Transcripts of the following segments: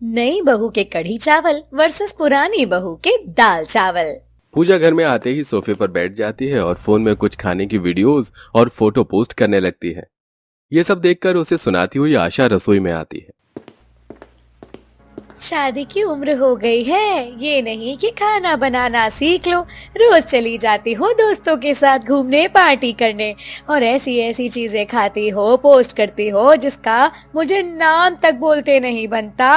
नई बहू के कढ़ी चावल वर्सेस पुरानी बहू के दाल चावल। पूजा घर में आते ही सोफे पर बैठ जाती है और फोन में कुछ खाने की वीडियोस और फोटो पोस्ट करने लगती है। ये सब देखकर उसे सुनाती हुई आशा रसोई में आती है। शादी की उम्र हो गई है, ये नहीं कि खाना बनाना सीख लो। रोज चली जाती हो दोस्तों के साथ घूमने, पार्टी करने और ऐसी ऐसी चीजें खाती हो, पोस्ट करती हो जिसका मुझे नाम तक बोलते नहीं बनता।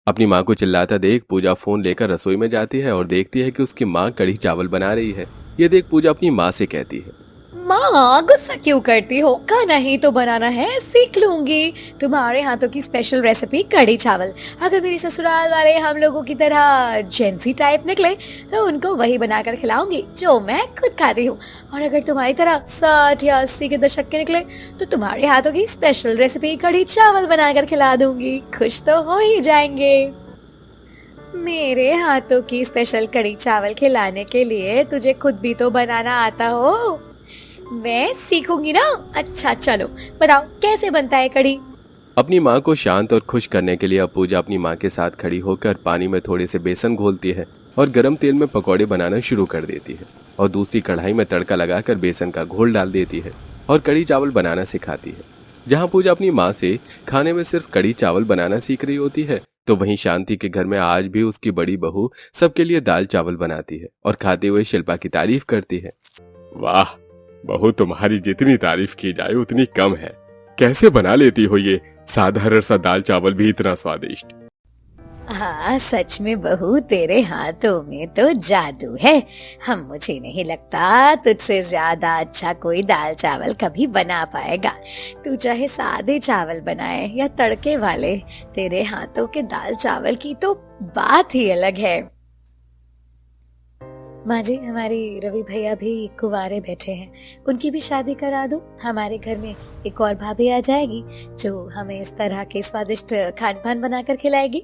अपनी माँ को चिल्लाता देख पूजा फोन लेकर रसोई में जाती है और देखती है कि उसकी माँ कढ़ी चावल बना रही है। ये देख पूजा अपनी माँ से कहती है, माँ गुस्सा क्यों करती हो? खाना ही तो बनाना है, सीख लूंगी। तुम्हारे हाथों की स्पेशल रेसिपी कढ़ी चावल। अगर मेरी ससुराल वाले हम लोगों की तरह जेंसी टाइप निकले तो उनको वही बनाकर खिलाऊंगी जो मैं खुद खाती हूँ। और अगर तुम्हारी तरह 60 या 80 के दशक के निकले तो तुम्हारे हाथों की स्पेशल रेसिपी कढ़ी चावल बनाकर खिला दूंगी। खुश तो हो ही जाएंगे। मेरे हाथों की स्पेशल कढ़ी चावल खिलाने के लिए तुझे खुद भी तो बनाना आता हो। मैं सीखूंगी ना। अच्छा चलो बताओ कैसे बनता है कढ़ी। अपनी माँ को शांत और खुश करने के लिए अब पूजा अपनी माँ के साथ खड़ी होकर पानी में थोड़े से बेसन घोलती है और गरम तेल में पकौड़े बनाना शुरू कर देती है और दूसरी कढ़ाई में तड़का लगाकर बेसन का घोल डाल देती है और कढ़ी चावल बनाना सिखाती है। जहाँ पूजा अपनी माँ से खाने में सिर्फ कढ़ी चावल बनाना सीख रही होती है, तो वहीं शांति के घर में आज भी उसकी बड़ी बहू सबके लिए दाल चावल बनाती है और खाते हुए शिल्पा की तारीफ करती है। वाह बहू, तुम्हारी जितनी तारीफ की जाए उतनी कम है। कैसे बना लेती हो ये साधारण सा दाल चावल भी इतना स्वादिष्ट। हाँ सच में बहू, तेरे हाथों में तो जादू है। मुझे नहीं लगता तुझसे ज्यादा अच्छा कोई दाल चावल कभी बना पाएगा। तू चाहे सादे चावल बनाए या तड़के वाले, तेरे हाथों के दाल चावल की तो बात ही अलग है। माँ जी, हमारी रवि भैया भी कुंवारे बैठे हैं, उनकी भी शादी करा दो। हमारे घर में एक और भाभी आ जाएगी जो हमें इस तरह के स्वादिष्ट खान पान बनाकर खिलाएगी।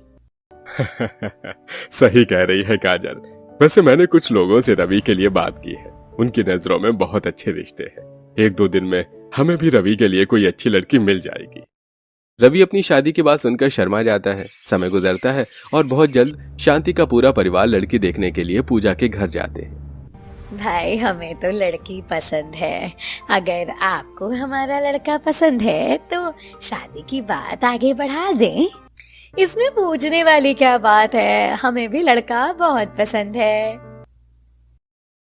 सही कह रही है काजल। वैसे मैंने कुछ लोगों से रवि के लिए बात की है, उनकी नजरों में बहुत अच्छे रिश्ते हैं। 1-2 दिन में हमें भी रवि के लिए कोई अच्छी लड़की मिल जाएगी। रवि अपनी शादी की बात सुनकर शर्मा जाता है। समय गुजरता है और बहुत जल्द शांति का पूरा परिवार लड़की देखने के लिए पूजा के घर जाते हैं। भाई, हमें तो लड़की पसंद है। अगर आपको हमारा लड़का पसंद है तो शादी की बात आगे बढ़ा दें। इसमें पूछने वाली क्या बात है, हमें भी लड़का बहुत पसंद है।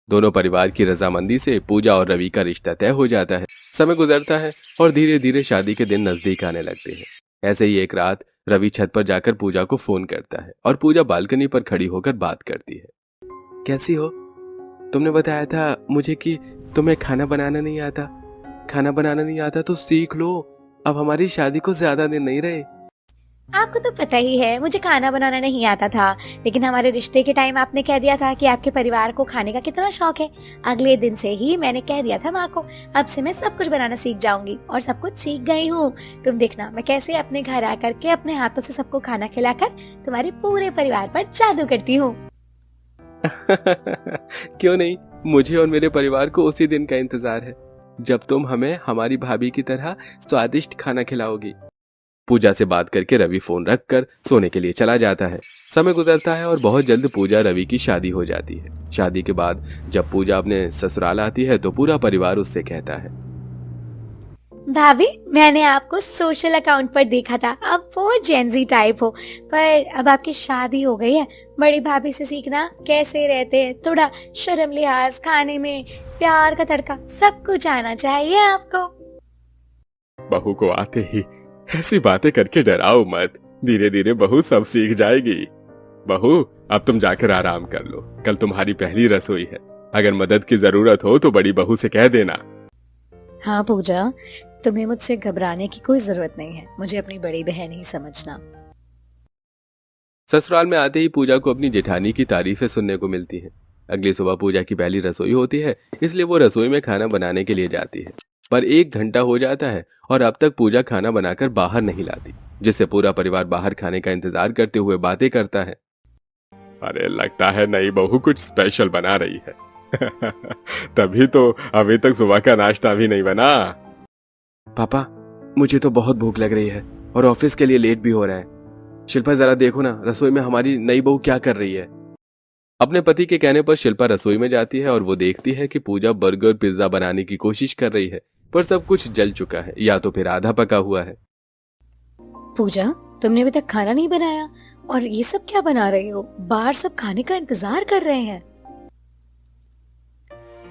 दोनों परिवार की रजामंदी से पूजा और रवि का रिश्ता तय हो जाता है। समय गुजरता है और धीरे धीरे शादी के दिन नजदीक आने लगते हैं। ऐसे ही एक रात रवि छत पर जाकर पूजा को फोन करता है और पूजा बालकनी पर खड़ी होकर बात करती है। कैसी हो? तुमने बताया था मुझे कि तुम्हें खाना बनाना नहीं आता। खाना बनाना नहीं आता तो सीख लो, अब हमारी शादी को ज्यादा दिन नहीं रहे। आपको तो पता ही है मुझे खाना बनाना नहीं आता था, लेकिन हमारे रिश्ते के टाइम आपने कह दिया था कि आपके परिवार को खाने का कितना शौक है। अगले दिन से ही मैंने कह दिया था माँ को, अब से मैं सब कुछ बनाना सीख जाऊंगी और सब कुछ सीख गई हूँ। तुम देखना मैं कैसे अपने घर आकर के अपने हाथों से सबको खाना खिलाकर तुम्हारे पूरे परिवार पर जादू करती हूँ। क्यों नहीं, मुझे और मेरे परिवार को उसी दिन का इंतजार है जब तुम हमें हमारी भाभी की तरह स्वादिष्ट खाना खिलाओगी। पूजा से बात करके रवि फोन रखकर सोने के लिए चला जाता है। समय गुजरता है और बहुत जल्द पूजा रवि की शादी हो जाती है। शादी के बाद जब पूजा अपने ससुराल आती है तो पूरा परिवार उससे कहता है, भाभी, मैंने आपको सोशल अकाउंट पर देखा था, आप वो जेंजी टाइप हो, पर अब आपकी शादी हो गई है। बड़ी भाभी से सीखना कैसे रहते हैं, थोड़ा शर्म लिहाज, खाने में प्यार का तड़का, सब कुछ आना चाहिए आपको। बहू को आते ही ऐसी बातें करके डराओ मत, धीरे धीरे बहू सब सीख जाएगी। बहू, अब तुम जाकर आराम कर लो, कल तुम्हारी पहली रसोई है। अगर मदद की जरूरत हो तो बड़ी बहू से कह देना। हाँ पूजा, तुम्हें मुझसे घबराने की कोई जरूरत नहीं है, मुझे अपनी बड़ी बहन ही समझना। ससुराल में आते ही पूजा को अपनी जेठानी की तारीफें सुनने को मिलती है। अगली सुबह पूजा की पहली रसोई होती है, इसलिए वो रसोई में खाना बनाने के लिए जाती है। पर 1 घंटा हो जाता है और अब तक पूजा खाना बनाकर बाहर नहीं लाती, जिससे पूरा परिवार बाहर खाने का इंतजार करते हुए बातें करता है। अरे लगता है नई बहू कुछ स्पेशल बना रही है। तभी तो अभी तक सुबह का नाश्ता भी नहीं बना। पापा, मुझे तो बहुत भूख लग रही है और ऑफिस के लिए लेट भी हो रहा है। शिल्पा जरा देखो ना, रसोई में हमारी नई बहू क्या कर रही है। अपने पति के कहने पर शिल्पा रसोई में जाती है और वो देखती है कि पूजा बर्गर पिज्जा बनाने की कोशिश कर रही है, पर सब कुछ जल चुका है या तो फिर आधा पका हुआ है। पूजा, तुमने अभी तक खाना नहीं बनाया और ये सब क्या बना रही हो? बाहर सब खाने का इंतजार कर रहे हैं।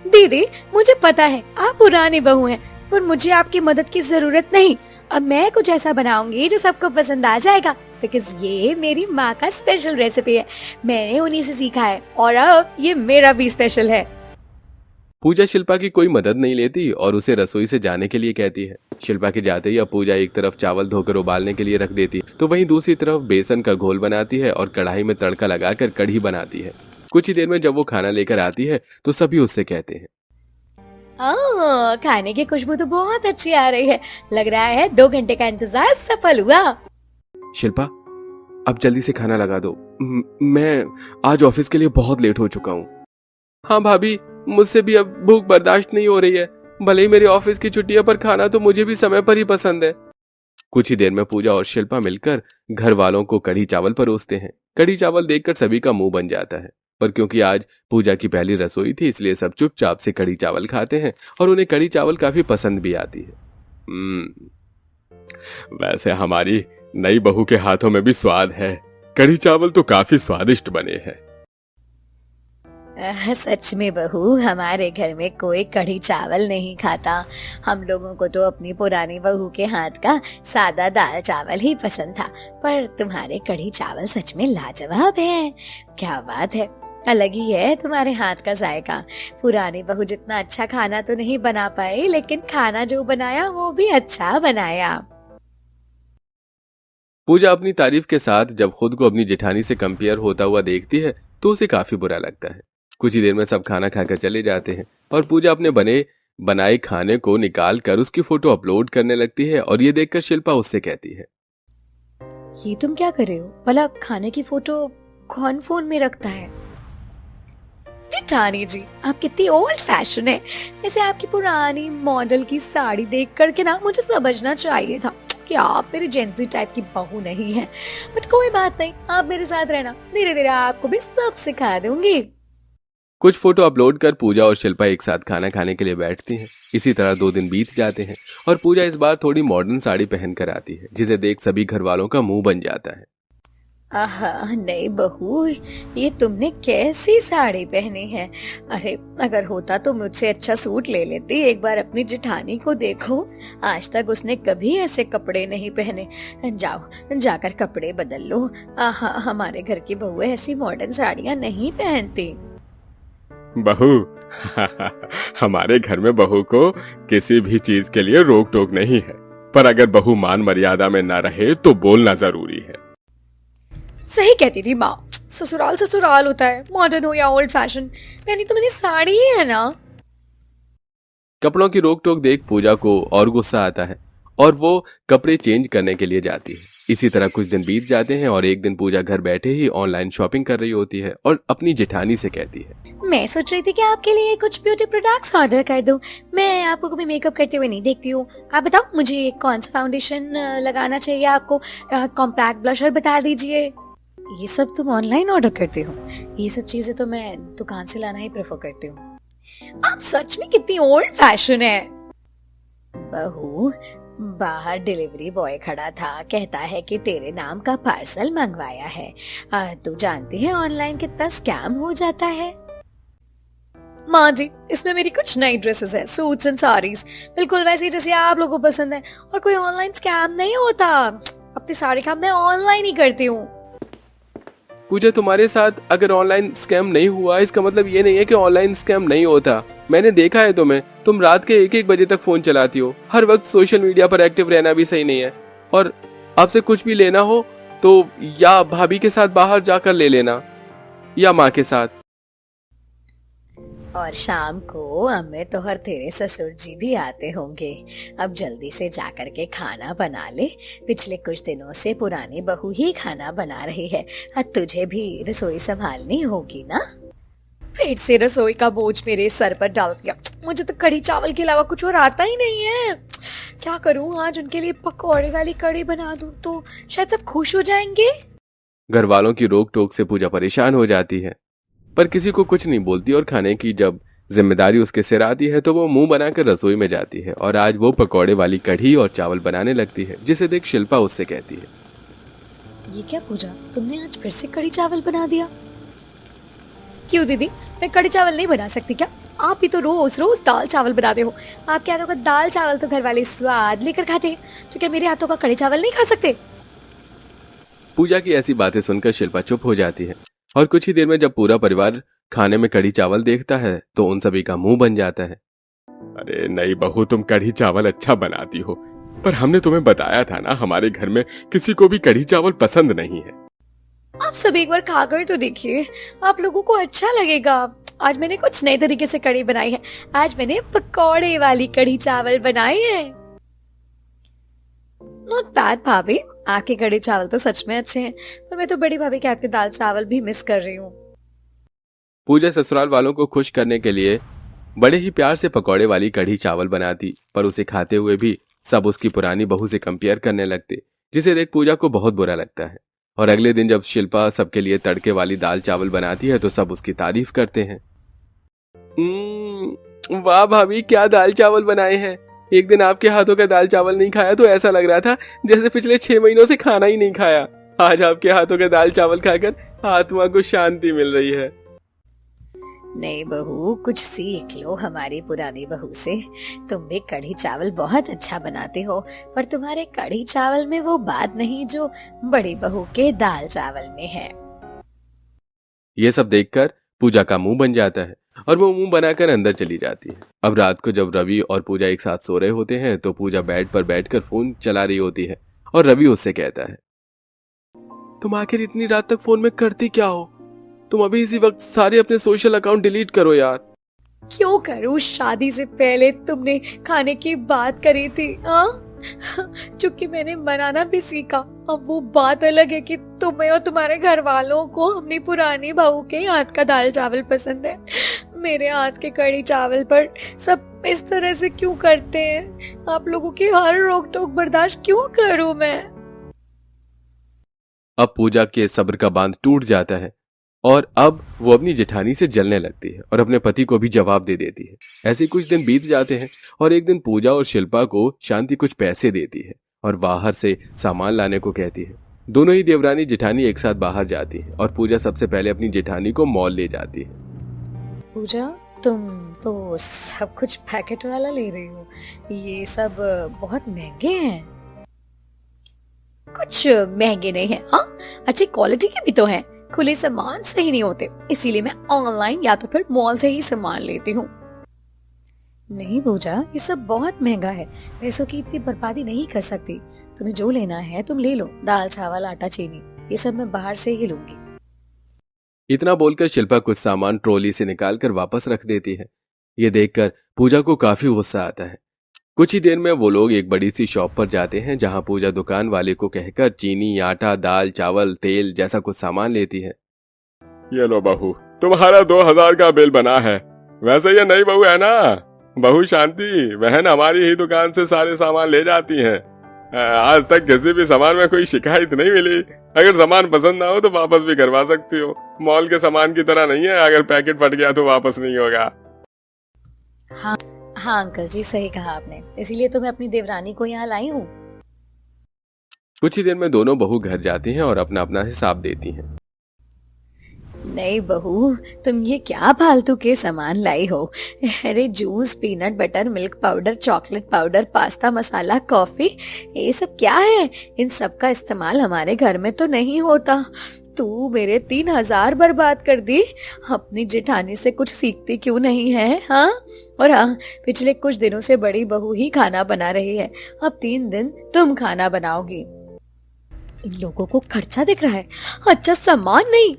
दीदी, मुझे पता है आप पुरानी बहू हैं, पर मुझे आपकी मदद की जरूरत नहीं। अब मैं कुछ ऐसा बनाऊंगी जो सबको पसंद आ जाएगा, बिकॉज ये मेरी माँ का स्पेशल रेसिपी है। मैंने उन्हीं से सीखा है और अब ये मेरा भी स्पेशल है। पूजा शिल्पा की कोई मदद नहीं लेती और उसे रसोई से जाने के लिए कहती है। शिल्पा के जाते ही अब पूजा एक तरफ चावल धोकर उबालने के लिए रख देती, तो वहीं दूसरी तरफ बेसन का घोल बनाती है और कढ़ाई में तड़का लगाकर कढ़ी बनाती है। कुछ ही देर में जब वो खाना लेकर आती है तो सभी उससे कहते हैं, खाने की खुशबू तो बहुत अच्छी आ रही है। लग रहा है 2 घंटे का इंतजार सफल हुआ। शिल्पा अब जल्दी से खाना लगा दो, मैं आज ऑफिस के लिए बहुत लेट हो चुका हूँ। हाँ भाभी, मुझसे भी अब भूख बर्दाश्त नहीं हो रही है। भले ही मेरे ऑफिस की छुट्टी है, पर खाना तो मुझे भी समय पर ही पसंद है। कुछ ही देर में पूजा और शिल्पा मिलकर घर वालों को कढ़ी चावल परोसते हैं। कढ़ी चावल देखकर सभी का मुंह बन जाता है, पर क्योंकि आज पूजा की पहली रसोई थी इसलिए सब चुपचाप से कढ़ी चावल खाते हैं और उन्हें कढ़ी चावल काफी पसंद भी आती है। वैसे हमारी नई बहू के हाथों में भी स्वाद है। कढ़ी चावल तो काफी स्वादिष्ट बने हैं। सच में बहू, हमारे घर में कोई कढ़ी चावल नहीं खाता। हम लोगों को तो अपनी पुरानी बहू के हाथ का सादा दाल चावल ही पसंद था, पर तुम्हारे कढ़ी चावल सच में लाजवाब है। क्या बात है, अलग ही है तुम्हारे हाथ का जायका। पुरानी बहू जितना अच्छा खाना तो नहीं बना पाई, लेकिन खाना जो बनाया वो भी अच्छा बनाया। पूजा अपनी तारीफ के साथ जब खुद को अपनी जेठानी से कंपेयर होता हुआ देखती है तो उसे काफी बुरा लगता है। कुछ ही देर में सब खाना खाकर चले जाते हैं और पूजा अपने बनाए खाने को निकाल कर उसकी फोटो अपलोड करने लगती है और ये देखकर शिल्पा उससे कहती है, ये तुम क्या कर रहे हो? भला खाने की फोटो कौन फोन में रखता है? जेठानी जी, आप कितनी ओल्ड फैशन है। वैसे आपकी पुरानी मॉडल की साड़ी देख करके ना मुझे समझना चाहिए था कि आप मेरी जेंजी टाइप की बहू नहीं है। बट कोई बात नहीं, आप मेरे साथ रहना, धीरे धीरे आपको भी सब सिखा दूंगी। कुछ फोटो अपलोड कर पूजा और शिल्पा एक साथ खाना खाने के लिए बैठती हैं। इसी तरह 2 दिन बीत जाते हैं और पूजा इस बार थोड़ी मॉडर्न साड़ी पहन कर आती है, जिसे देख सभी घर वालों का मुंह बन जाता है। आहा, नहीं बहू, ये तुमने कैसी साड़ी पहनी है? अरे, अगर होता तो मुझसे अच्छा सूट ले लेती। एक बार अपनी जेठानी को देखो, आज तक उसने कभी ऐसे कपड़े नहीं पहने। जाओ, जाकर कपड़े बदल लो। आहा, हमारे घर की बहू ऐसी मॉडर्न साड़ियाँ नहीं पहनती। बहू, हमारे घर में बहू को किसी भी चीज के लिए रोक टोक नहीं है, पर अगर बहू मान मर्यादा में ना रहे तो बोलना जरूरी है। सही कहती थी माँ, ससुराल ससुराल होता है, मॉडर्न हो या ओल्ड फैशन, पहनी तो मैंने साड़ी ही है ना। कपड़ों की रोक टोक देख पूजा को और गुस्सा आता है और वो कपड़े चेंज करने के लिए जाती है। इसी तरह कुछ दिन बीत जाते हैं और एक दिन पूजा घर बैठे ही ऑनलाइन शॉपिंग कर रही होती है और अपनी जेठानी से कहती है, मैं सोच रही थी कि आपके लिए कुछ ब्यूटी प्रोडक्ट्स ऑर्डर कर दूं। मैं आपको कभी मेकअप करते हुए नहीं देखती हूँ। आप बताओ मुझे कौन सा फाउंडेशन लगाना चाहिए आपको, कॉम्पैक्ट ब्लशर बता दीजिए। ये सब तुम ऑनलाइन ऑर्डर करती हो? ये सब चीजें तो मैं दुकान से लाना ही प्रेफर करती हूँ। आप सच में कितनी ओल्ड फैशन है। बहू, बाहर डिलीवरी बॉय खड़ा था, कहता है कि तेरे नाम का पार्सल मंगवाया है। तू जानती है ऑनलाइन कितना स्कैम हो जाता है। माँ जी, इसमें मेरी कुछ नई ड्रेसेस है, सूट्स एंड साड़ीज, बिल्कुल वैसी जैसी आप लोगों को पसंद है, और कोई ऑनलाइन स्कैम नहीं होता। अपनी साड़ी का मैं ऑनलाइन ही करती हूँ। पूजा, तुम्हारे साथ अगर ऑनलाइन स्कैम नहीं हुआ इसका मतलब ये नहीं है कि ऑनलाइन स्कैम नहीं होता। मैंने देखा है तुम्हें, तुम रात के 1-1 बजे तक फोन चलाती हो। हर वक्त सोशल मीडिया पर एक्टिव रहना भी सही नहीं है। और आपसे कुछ भी लेना हो तो या भाभी के साथ बाहर जाकर ले लेना या माँ के साथ। और शाम को अम्मे तो हर तेरे ससुर जी भी आते होंगे। अब जल्दी से जाकर के खाना बना ले। पिछले कुछ दिनों से पुरानी बहू ही खाना बना रही है, अब तुझे भी रसोई संभालनी होगी ना। फिर से रसोई का बोझ मेरे सर पर डाल दिया। मुझे तो कढ़ी चावल के अलावा कुछ और आता ही नहीं है। क्या करूं, आज उनके लिए पकौड़े वाली कड़ी बना दूं तो शायद सब खुश हो जाएंगे। घर वालों की रोक टोक से पूजा परेशान हो जाती है, पर किसी को कुछ नहीं बोलती। और खाने की जब जिम्मेदारी उसके सिर आती है तो वो मुंह बनाकर रसोई में जाती है और आज वो पकौड़े वाली कढ़ी और चावल बनाने लगती है, जिसे देख शिल्पा उससे कहती है, ये क्या पूजा, तुमने आज फिर से कड़ी चावल बना दिया? क्यों दीदी, मैं कड़ी चावल नहीं बना सकती क्या? आप भी तो रोज रोज दाल चावल बनाते हो। आपके हाथों का दाल चावल तो घर वाले स्वाद लेकर खाते हैं, तो क्या मेरे हाथों का कड़ी चावल नहीं खा सकते? पूजा की ऐसी बातें सुनकर शिल्पा चुप हो जाती है। और कुछ ही देर में जब पूरा परिवार खाने में कढ़ी चावल देखता है तो उन सभी का मुंह बन जाता है। अरे नई बहू, तुम कढ़ी चावल अच्छा बनाती हो, पर हमने तुम्हें बताया था ना, हमारे घर में किसी को भी कढ़ी चावल पसंद नहीं है। आप सब एक बार खाकर तो देखिए, आप लोगों को अच्छा लगेगा। आज मैंने कुछ नए तरीके से कढ़ी बनाई है। आज मैंने पकौड़े वाली कढ़ी चावल बनाए हैं। नॉट बैड भाभी, आपके कढ़ी चावल तो सच में अच्छे हैं, पर मैं तो बड़ी भाभी के हाथ के दाल चावल भी मिस कर रही हूँ। पूजा ससुराल वालों को खुश करने के लिए बड़े ही प्यार से पकौड़े वाली कढ़ी चावल बनाती, पर उसे खाते हुए भी सब उसकी पुरानी बहू से कंपेयर करने लगते, जिसे देख पूजा को बहुत बुरा लगता है। और अगले दिन जब शिल्पा सबके लिए तड़के वाली दाल चावल बनाती है तो सब उसकी तारीफ करते हैं। वाह भाभी, क्या दाल चावल बनाए हैं। एक दिन आपके हाथों का दाल चावल नहीं खाया तो ऐसा लग रहा था जैसे पिछले 6 महीनों से खाना ही नहीं खाया। आज आपके हाथों का दाल चावल खाकर आत्मा को शांति मिल रही है। नहीं बहू, कुछ सीख लो हमारी पुरानी बहू से। तुम भी कढ़ी चावल बहुत अच्छा बनाते हो, पर तुम्हारे कढ़ी चावल में वो बात नहीं जो बड़ी बहू के दाल चावल में है। ये सब देखकर पूजा का मुंह बन जाता है और वो मुंह बनाकर अंदर चली जाती है। अब रात को जब रवि और पूजा एक साथ सो रहे होते हैं तो पूजा बेड पर बैठकर फोन चला रही होती है और रवि उससे कहता है, तुम आखिर इतनी रात तक फोन में करती क्या हो? तुम अभी इसी वक्त सारे अपने सोशल अकाउंट डिलीट करो यार। क्यों करूं? शादी से पहले तुमने खाने की बात करी थी, हाँ? चूंकि मैंने बनाना भी सीखा। अब वो बात अलग है कि तुम्हें और तुम्हारे घर वालों को अपनी पुरानी बहू के हाथ का दाल चावल पसंद है। मेरे हाथ के कढ़ी चावल पर सब इस तरह से क्यों करते हैं? आप लोगों की हर रोक टोक बर्दाश्त क्यों करूं मैं? अब पूजा के सब्र का बांध टूट जाता है और अब वो अपनी जेठानी से जलने लगती है और अपने पति को भी जवाब दे देती है। ऐसे कुछ दिन बीत जाते हैं और एक दिन पूजा और शिल्पा को शांति कुछ पैसे देती है और बाहर से सामान लाने को कहती है। दोनों ही देवरानी जेठानी एक साथ बाहर जाती है और पूजा सबसे पहले अपनी जेठानी को मॉल ले जाती है। पूजा, तुम तो सब कुछ पैकेट वाला ले रही हो। ये सब बहुत महंगे हैं। कुछ महंगे नहीं है, हाँ, अच्छी क्वालिटी के भी तो हैं। खुले सामान सही नहीं होते, इसीलिए मैं ऑनलाइन या तो फिर मॉल से ही सामान लेती हूँ। नहीं पूजा, ये सब बहुत महंगा है। पैसों की इतनी बर्बादी नहीं कर सकती। तुम्हें जो लेना है तुम ले लो, दाल चावल आटा चीनी ये सब मैं बाहर से ही लूंगी। इतना बोलकर शिल्पा कुछ सामान ट्रॉली से निकालकर वापस रख देती है। ये देखकर पूजा को काफी गुस्सा आता है। कुछ ही देर में वो लोग एक बड़ी सी शॉप पर जाते हैं जहां पूजा दुकान वाले को कहकर चीनी, आटा, दाल, चावल, तेल जैसा कुछ सामान लेती है। ये लो बहू, तुम्हारा 2000 का बिल बना है। वैसे ये नई बहू है ना, बहू शांति, बहन हमारी ही दुकान से सारे सामान ले जाती हैं। आज तक किसी भी सामान में कोई शिकायत नहीं मिली। अगर सामान पसंद ना हो तो वापस भी करवा सकती हो। मॉल के सामान की तरह नहीं है, अगर पैकेट फट गया तो वापस नहीं होगा। हाँ अंकल जी, सही कहा आपने, इसीलिए तो मैं अपनी देवरानी को यहाँ लाई हूँ। कुछ ही देर में दोनों बहू घर जाती हैं और अपना अपना हिसाब देती हैं। नहीं बहू, तुम ये क्या फालतू के सामान लाई हो? अरे juice, peanut butter, milk powder, chocolate powder, pasta masala, coffee, ये सब क्या है? इन सब का इस्तेमाल हमारे घर में तो नहीं होता। तू मेरे 3000 बर्बाद कर दी। अपनी जेठानी से कुछ सीखती क्यों नहीं है, हाँ? और हाँ, पिछले कुछ दिनों से बड़ी बहू ही खाना बना रही है। अब 3 दिन तुम खाना बनाओगी। इन लोगों को खर्चा दिख रहा है, अच्छा सामान नहीं।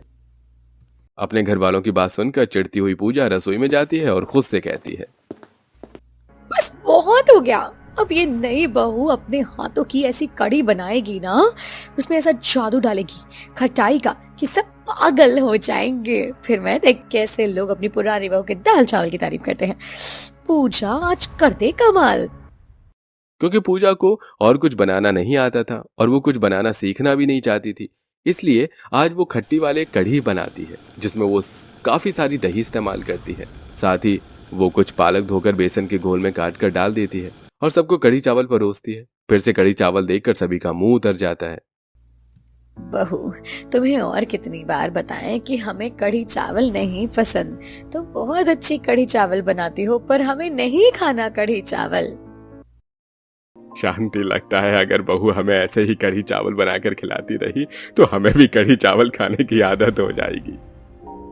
अपने घर वालों की बात सुनकर चिढ़ती हुई पूजा रसोई में जाती है और खुद से कहती है, बस बहुत हो गया। अब ये नई बहू अपने हाथों की ऐसी कड़ी बनाएगी ना, उसमें ऐसा जादू डालेगी खटाई का कि सब पागल हो जाएंगे। फिर मैं देख कैसे लोग अपनी पुरानी बहू के दाल चावल की तारीफ करते हैं। पूजा आज कर दे कमाल। क्योंकि पूजा को और कुछ बनाना नहीं आता था और वो कुछ बनाना सीखना भी नहीं चाहती थी। इसलिए आज वो खट्टी वाले कढ़ी बनाती है जिसमें वो काफी सारी दही इस्तेमाल करती है। साथ ही वो कुछ पालक धोकर बेसन के घोल में काट कर डाल देती है और सबको कढ़ी चावल परोसती है। फिर से कढ़ी चावल देखकर सभी का मुंह उतर जाता है। बहू, तुम्हें और कितनी बार बताएं कि हमें कढ़ी चावल नहीं पसंद। तुम बहुत अच्छी कढ़ी चावल बनाती हो पर हमें नहीं खाना कढ़ी चावल। शांति, लगता है अगर बहू हमें ऐसे ही कढ़ी चावल बनाकर खिलाती रही तो हमें भी कढ़ी चावल खाने की आदत हो जाएगी।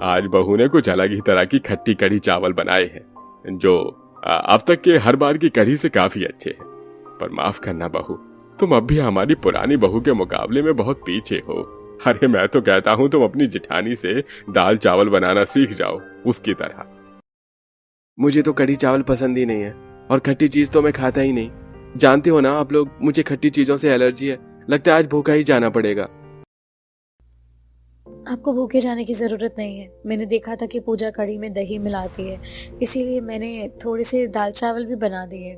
आज बहू ने कुछ अलग ही तरह की खट्टी कढ़ी चावल बनाए हैं जो अब तक के हर बार की कढ़ी से काफी अच्छे हैं। पर माफ करना बहू, तुम अब भी हमारी पुरानी बहू के मुकाबले में बहुत पीछे हो। अरे मैं तो कहता हूँ तुम अपनी जिठानी से दाल चावल बनाना सीख जाओ उसकी तरह। मुझे तो कढ़ी चावल पसंद ही नहीं है और खट्टी चीज तो मैं खाता ही नहीं। जानते हो ना आप लोग, मुझे खट्टी चीजों से एलर्जी है। लगता है आज भूखा ही जाना पड़ेगा। आपको भूखे जाने की जरूरत नहीं है। मैंने देखा था कि पूजा कढ़ी में दही मिलाती है, इसीलिए मैंने थोड़े से दाल चावल भी बना दिए।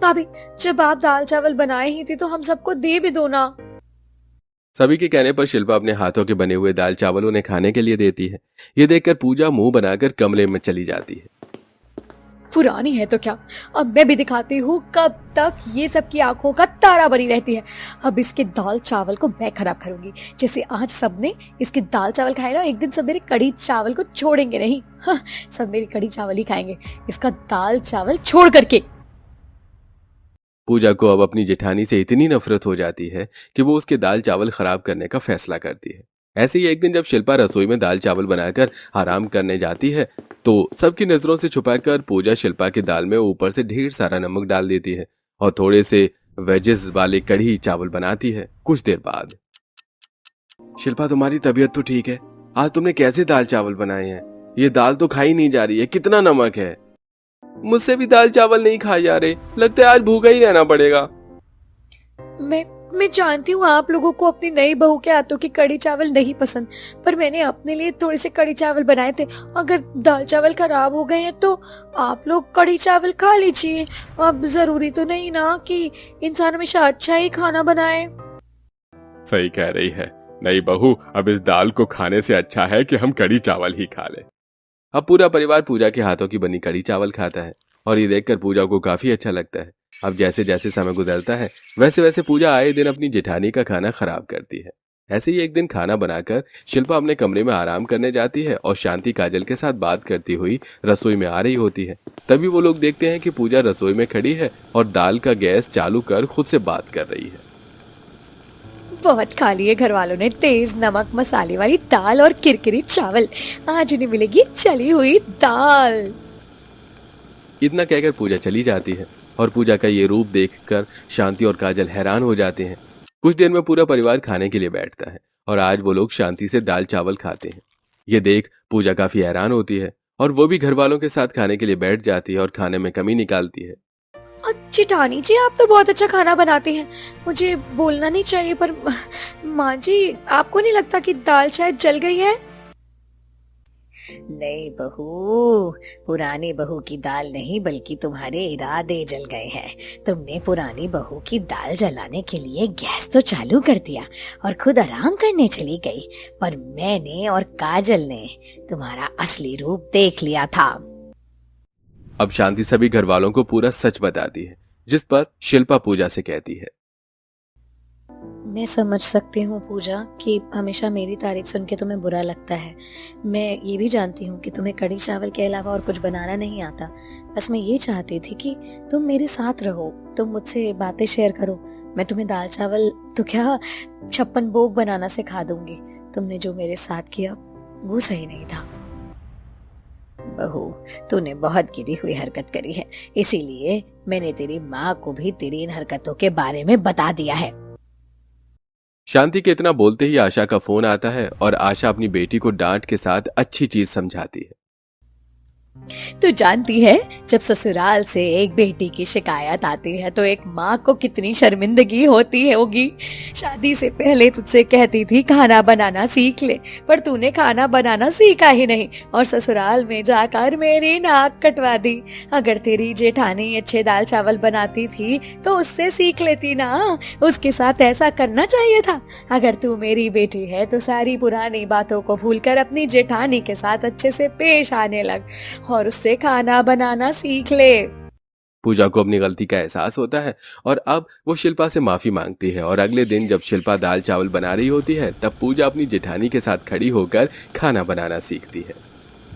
भाभी, जब आप दाल चावल बनाए ही थे तो हम सबको दे भी दो ना। सभी के कहने पर शिल्पा अपने हाथों के बने हुए दाल चावल उन्हें खाने के लिए देती है। ये देखकर पूजा मुंह बनाकर कमरे में चली जाती है। पुरानी है तो क्या, अब मैं भी दिखाती हूँ कब तक ये सब की आंखों का तारा बनी रहती है। अब इसके दाल चावल को मैं खराब करूंगी। जैसे आज सबने इसके दाल चावल खाए ना, एक दिन सब मेरे कढ़ी चावल को छोड़ेंगे नहीं। हाँ, सब मेरी कढ़ी चावल ही खाएंगे, इसका दाल चावल छोड़ करके। पूजा को अब अपनी जेठानी से इतनी नफरत हो जाती है कि वो उसके दाल चावल खराब करने का फैसला करती है। ऐसे ही एक दिन जब शिल्पा रसोई में दाल चावल बनाकर आराम करने जाती है तो सबकी नजरों से छुपाकर पूजा शिल्पा की दाल में ऊपर से ढेर सारा नमक डाल देती है और थोड़े से वेजेस वाले कढ़ी चावल बनाती है। कुछ देर बाद, शिल्पा तुम्हारी तबीयत तो ठीक है? आज तुमने कैसे दाल चावल बनाए हैं? ये दाल तो खाई नहीं जा रही है, कितना नमक है। मुझसे भी दाल चावल नहीं खाए जा रहे, लगता है आज भूखा ही रहना पड़ेगा। मैं जानती हूँ आप लोगों को अपनी नई बहू के हाथों की कढ़ी चावल नहीं पसंद, पर मैंने अपने लिए थोड़े से कढ़ी चावल बनाए थे। अगर दाल चावल खराब हो गए हैं तो आप लोग कढ़ी चावल खा लीजिए। अब जरूरी तो नहीं ना कि इंसान हमेशा अच्छा ही खाना बनाए। सही कह रही है नई बहू, अब इस दाल को खाने से अच्छा है कि हम कढ़ी चावल ही खा ले। अब पूरा परिवार पूजा के हाथों की बनी कढ़ी चावल खाता है और ये देखकर पूजा को काफी अच्छा लगता है। अब जैसे जैसे समय गुजरता है वैसे वैसे पूजा आए दिन अपनी जेठानी का खाना खराब करती है। ऐसे ही एक दिन खाना बनाकर शिल्पा अपने कमरे में आराम करने जाती है और शांति काजल के साथ बात करती हुई रसोई में आ रही होती है। तभी वो लोग देखते हैं कि पूजा रसोई में खड़ी है और दाल का गैस चालू कर खुद से बात कर रही है। बहुत खा लिए घर वालों ने तेज नमक मसाले वाली दाल और किरकिरी चावल। आज उन्हें मिलेगी चली हुई दाल। इतना कहकर पूजा चली जाती है और पूजा का ये रूप देखकर शांति और काजल हैरान हो जाते हैं। कुछ देर में पूरा परिवार खाने के लिए बैठता है और आज वो लोग शांति से दाल चावल खाते हैं। ये देख पूजा काफी हैरान होती है और वो भी घर वालों के साथ खाने के लिए बैठ जाती है और खाने में कमी निकालती है। जेठानी जी, आप तो बहुत अच्छा खाना बनाते हैं। मुझे बोलना नहीं चाहिए पर माँ जी, आपको नहीं लगता कि दाल शायद जल गई है? नहीं बहू, पुरानी बहू की दाल नहीं बल्कि तुम्हारे इरादे जल गए हैं। तुमने पुरानी बहू की दाल जलाने के लिए गैस तो चालू कर दिया और खुद आराम करने चली गई, पर मैंने और काजल ने तुम्हारा असली रूप देख लिया था। अब शांति सभी घर वालों को पूरा सच बताती है, जिस पर शिल्पा पूजा से कहती है, मैं समझ सकती हूँ पूजा कि हमेशा मेरी तारीफ सुन के तुम्हें बुरा लगता है। मैं ये भी जानती हूँ कि तुम्हें कढ़ी चावल के अलावा और कुछ बनाना नहीं आता। बस मैं ये चाहती थी कि तुम मेरे साथ रहो, तुम मुझसे बातें शेयर करो। मैं तुम्हें दाल चावल तो क्या 56 भोग बनाना सिखा दूंगी। तुमने जो मेरे साथ किया वो सही नहीं था। बहू, तूने बहुत गिरी हुई हरकत करी है, इसीलिए मैंने तेरी माँ को भी तेरी इन हरकतों के बारे में बता दिया है। शांति के इतना बोलते ही आशा का फोन आता है और आशा अपनी बेटी को डांट के साथ अच्छी चीज समझाती है। तू जानती है, जब ससुराल से एक बेटी की शिकायत आती है तो एक माँ को कितनी शर्मिंदगी होती है होगी। शादी से पहले तुझसे कहती थी खाना बनाना सीख ले, पर तूने खाना बनाना सीखा ही नहीं और ससुराल में जाकर मेरी नाक कटवा दी। अगर तेरी जेठानी अच्छे दाल चावल बनाती थी तो उससे सीख लेती ना, उसके साथ ऐसा करना चाहिए था। अगर तू मेरी बेटी है तो सारी पुरानी बातों को भूलकर अपनी जेठानी के साथ अच्छे से पेश आने लग और उससे खाना बनाना सीख ले। पूजा को अपनी गलती का एहसास होता है और अब वो शिल्पा से माफी मांगती है। और अगले दिन जब शिल्पा दाल चावल बना रही होती है तब पूजा अपनी जेठानी के साथ खड़ी होकर खाना बनाना सीखती है।